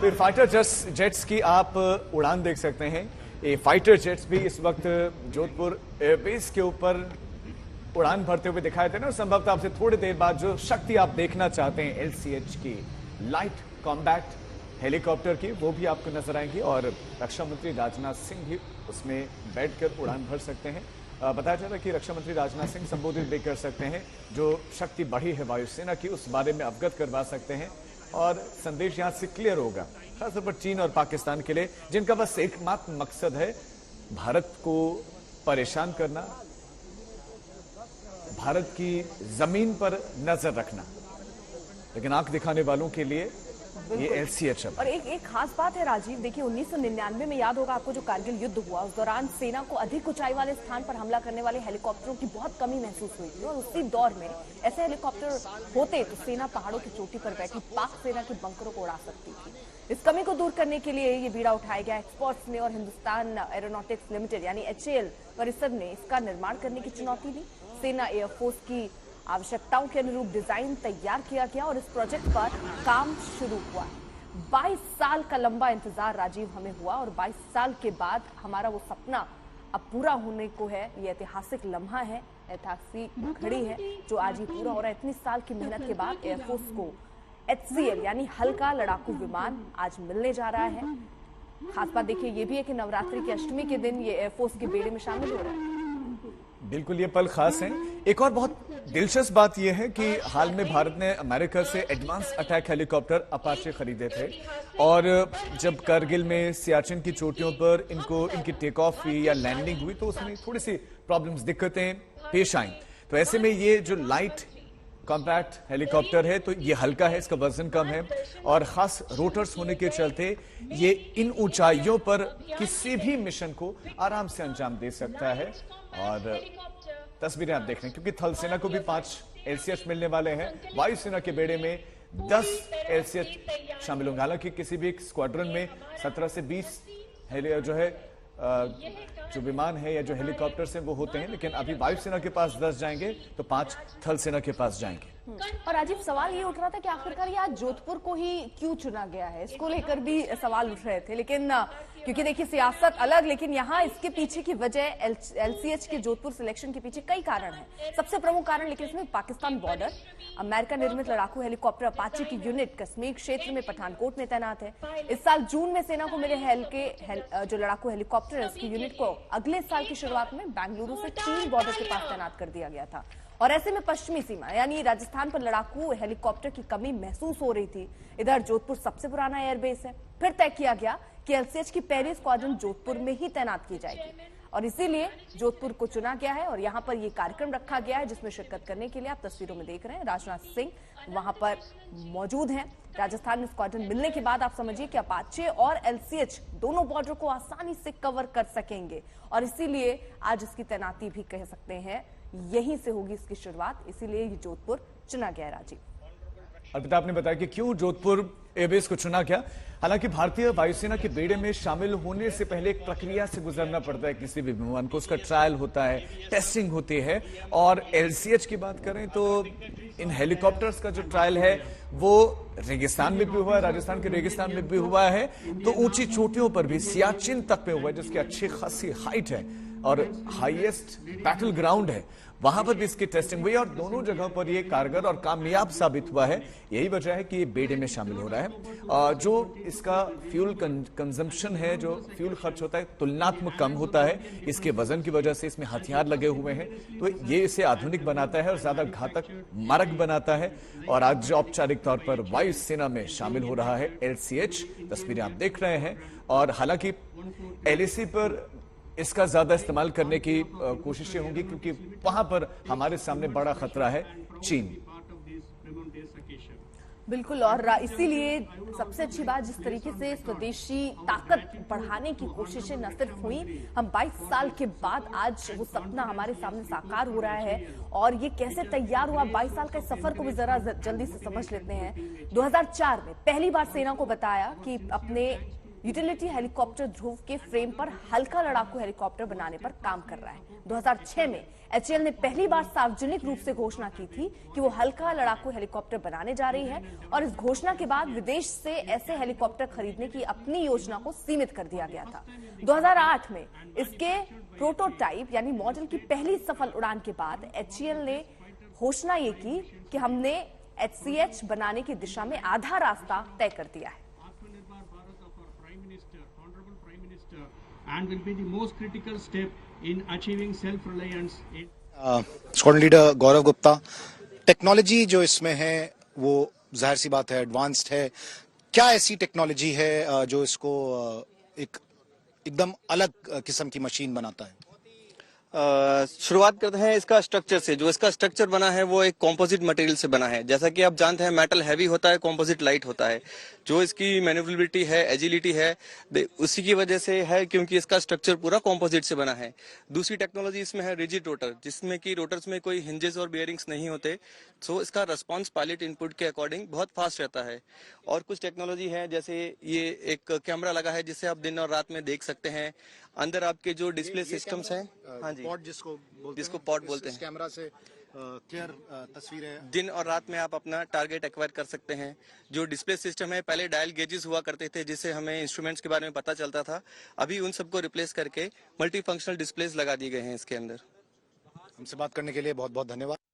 फिर fighter jets की आप उड़ान देख सकते हैं। ये फाइटर जेट्स भी इस वक्त जोधपुर एयरबेस के ऊपर उड़ान भरते हुए दिखाए थे ना। संभवतः आपसे थोड़ी देर बाद जो शक्ति आप देखना चाहते हैं LCH की, लाइट कॉम्बैट हेलीकॉप्टर की, वो भी आपको नजर आएंगी और रक्षा मंत्री राजनाथ सिंह भी उसमें बैठकर उड़ान भर सकते हैं। बताया जा रहा है कि रक्षा मंत्री राजनाथ सिंह संबोधित भी कर सकते हैं। जो शक्ति बढ़ी है वायुसेना की उस बारे में अवगत करवा सकते हैं और संदेश यहां से क्लियर होगा, खासतौर पर चीन और पाकिस्तान के लिए, जिनका बस एकमात्र मकसद है भारत को परेशान करना, भारत की जमीन पर नजर रखना। लेकिन आंख दिखाने वालों के लिए ये LCH है। और एक खास बात है राजीव, देखिए 1999 में याद होगा आपको जो कारगिल युद्ध हुआ, उस दौरान सेना को अधिक ऊंचाई वाले स्थान पर हमला करने वाले हेलीकॉप्टरों की बहुत कमी महसूस हुई थी और उसी दौर में ऐसे हेलीकॉप्टर होते तो सेना पहाड़ों की चोटी पर बैठी पाक सेना के बंकरों को उड़ा सकती थी। इस कमी को दूर करने के लिए ये बीड़ा उठाया गया। एक्सपर्ट्स ने और हिंदुस्तान एरोनॉटिक्स लिमिटेड यानी HAL परिसर ने इसका निर्माण करने की चुनौती दी। सेना एयरफोर्स की आवश्यकताओं के अनुरूप डिजाइन तैयार किया गया और इस प्रोजेक्ट पर काम शुरू हुआ। 22 साल का लंबा इंतजार राजीव हमें हुआ और 22 साल के बाद हमारा वो सपना अब पूरा होने को है। ये ऐतिहासिक लम्हा है, ऐतिहासिक घड़ी है जो आज ही पूरा हो रहा है। इतनी साल की मेहनत के बाद एयरफोर्स को HCL यानी हल्का लड़ाकू विमान आज मिलने जा रहा है। खास बात देखिए ये भी है कि नवरात्रि की अष्टमी के दिन ये एयरफोर्स के बेड़े में शामिल हो रहा है। बिल्कुल, ये पल खास है। एक और बहुत दिलचस्प बात यह है कि हाल में भारत ने अमेरिका से एडवांस अटैक हेलीकॉप्टर अपाचे खरीदे थे और जब कारगिल में सियाचिन की चोटियों पर इनकी टेक ऑफ हुई या लैंडिंग हुई तो उसमें थोड़ी सी प्रॉब्लम्स, दिक्कतें पेश आई। तो ऐसे में ये जो लाइट कॉम्पैक्ट हेलीकॉप्टर है तो ये हल्का है, इसका वजन कम है और खास रोटर्स होने के चलते ये इन ऊंचाइयों पर किसी भी मिशन को आराम से अंजाम दे सकता है। और तस्वीरें आप देख रहे हैं क्योंकि थल सेना को भी 5 LCH मिलने वाले हैं। वायुसेना के बेड़े में 10 LCH शामिल होंगे। हालांकि किसी भी एक स्क्वाड्रन में 17 से 20 जो है जो विमान है या जो हेलीकॉप्टर्स हैं वो होते हैं, लेकिन अभी वायुसेना के पास 10 जाएंगे तो 5 थल सेना के पास जाएंगे। और राजीव सवाल ये उठ रहा था कि आखिरकार ये आज जोधपुर को ही क्यों चुना गया है, इसको लेकर भी सवाल उठ रहे थे। लेकिन क्योंकि देखिए सियासत अलग, लेकिन यहाँ इसके पीछे की वजह LCH के जोधपुर सिलेक्शन के पीछे कई कारण हैं। सबसे प्रमुख कारण लेकिन इसमें पाकिस्तान बॉर्डर, अमेरिका निर्मित लड़ाकू हेलीकॉप्टर अपाचे की यूनिट कश्मीर क्षेत्र में पठानकोट में तैनात है। इस साल जून में सेना को मिले जो लड़ाकू हेलीकॉप्टर है उसकी यूनिट को अगले साल की शुरुआत में बेंगलुरु से चीन बॉर्डर के पास तैनात कर दिया गया था और ऐसे में पश्चिमी सीमा यानी राजस्थान पर लड़ाकू हेलीकॉप्टर की कमी महसूस हो रही थी। इधर जोधपुर सबसे पुराना एयरबेस है। फिर तय किया गया कि LCH की पहली स्क्वाड्रन जोधपुर में ही तैनात की जाएगी और इसीलिए जोधपुर को चुना गया है और यहाँ पर ये कार्यक्रम रखा गया है जिसमें शिरकत करने के लिए आप तस्वीरों में देख रहे हैं राजनाथ सिंह वहां पर मौजूद हैं। राजस्थान में स्क्वाड्रन मिलने के बाद आप समझिए कि अपाचे और LCH दोनों बॉर्डर को आसानी से कवर कर सकेंगे और इसीलिए आज इसकी तैनाती भी कह सकते हैं यहीं से होगी इसकी शुरुआत, इसीलिए ये जोधपुर चुना गया। राजीव, अर्पिता आपने बताया कि क्यों जोधपुर एयरबेस को चुना गया। हालांकि भारतीय वायुसेना के बेड़े में शामिल होने से पहले एक प्रक्रिया से गुजरना पड़ता है किसी भी विमान को, उसका ट्रायल होता है, टेस्टिंग होती है। और LCH की बात करें तो इन हेलीकॉप्टर्स का जो ट्रायल है वो रेगिस्तान में भी हुआ है, राजस्थान के रेगिस्तान में भी हुआ है, तो ऊंची चोटियों पर भी, सियाचिन तक पे हुआ है जिसकी अच्छी खासी हाइट है और हाईएस्ट बैटल ग्राउंड है, वहां पर भी इसकी टेस्टिंग हुई और दोनों जगहों पर ये कारगर और कामयाब साबित हुआ है। यही वजह है कि ये बेड़े में शामिल हो रहा है। जो इसका फ्यूल कंजम्पशन है, जो फ्यूल खर्च होता है तुलनात्मक कम होता है। इसके वजन की वजह से इसमें हथियार लगे हुए हैं तो ये इसे आधुनिक बनाता है और ज्यादा घातक मारक बनाता है। और आज औपचारिक तौर पर वायुसेना में शामिल हो रहा है LCH, तस्वीरें आप देख रहे हैं। और हालांकि LAC पर इसका ज्यादा इस्तेमाल करने की कोशिशें होंगी क्योंकि वहां पर हमारे सामने बड़ा खतरा है चीन। बिल्कुल, और इसीलिए सबसे अच्छी बात जिस तरीके से स्वदेशी ताकत बढ़ाने की कोशिशें न सिर्फ हुई, हम 22 साल के बाद आज वो सपना हमारे सामने साकार हो रहा है। और ये कैसे तैयार हुआ, 22 साल के सफर को भी जरा जल्दी से समझ लेते हैं। 2004 में पहली बार सेना को बताया कि अपने यूटिलिटी हेलीकॉप्टर ध्रुव के फ्रेम पर हल्का लड़ाकू हेलीकॉप्टर बनाने पर काम कर रहा है। 2006 में HAL ने पहली बार सार्वजनिक रूप से घोषणा की थी कि वो हल्का लड़ाकू हेलीकॉप्टर बनाने जा रही है और इस घोषणा के बाद विदेश से ऐसे हेलीकॉप्टर खरीदने की अपनी योजना को सीमित कर दिया गया था। 2008 में इसके प्रोटोटाइप यानी मॉडल की पहली सफल उड़ान के बाद HAL ने घोषणा ये की कि हमने HCH बनाने की दिशा में आधा रास्ता तय कर दिया है। And will be the most critical step in achieving self-reliance. Squadron leader Gaurav Gupta, technology जो इसमें है वो जाहिर सी बात है एडवांस्ड है। क्या ऐसी टेक्नोलॉजी है जो इसको एकदम अलग किस्म की मशीन बनाता है? शुरुआत करते हैं इसका स्ट्रक्चर से। जो इसका स्ट्रक्चर बना है वो एक कॉम्पोजिट मटेरियल से बना है। जैसा कि आप जानते हैं मेटल हैवी होता है, कॉम्पोजिट लाइट होता है। जो इसकी मैन्यूवरेबिलिटी है, एजिलिटी है, उसी की वजह से है क्योंकि इसका स्ट्रक्चर पूरा कॉम्पोजिट से बना है। दूसरी टेक्नोलॉजी इसमें है रिजिड रोटर, जिसमें कि रोटर्स में कोई हिंजेस और बियरिंग्स नहीं होते। सो इसका रेस्पॉन्स पायलट इनपुट के अकॉर्डिंग बहुत फास्ट रहता है। और कुछ टेक्नोलॉजी है जैसे ये एक कैमरा लगा है जिससे आप दिन और रात में देख सकते हैं। अंदर आपके जो डिस्प्ले सिस्टम्स हैं, हाँ जी, पॉड जिसको पॉड बोलते हैं, कैमरा से क्लियर तस्वीरें दिन और रात में आप अपना टारगेट एक्वायर कर सकते हैं। जो डिस्प्ले सिस्टम है, पहले डायल गेजेस हुआ करते थे जिससे हमें इंस्ट्रूमेंट्स के बारे में पता चलता था। अभी उन सबको रिप्लेस करके मल्टी फंक्शनल डिस्प्लेस लगा दिए गए हैं इसके अंदर। हमसे बात करने के लिए बहुत बहुत धन्यवाद।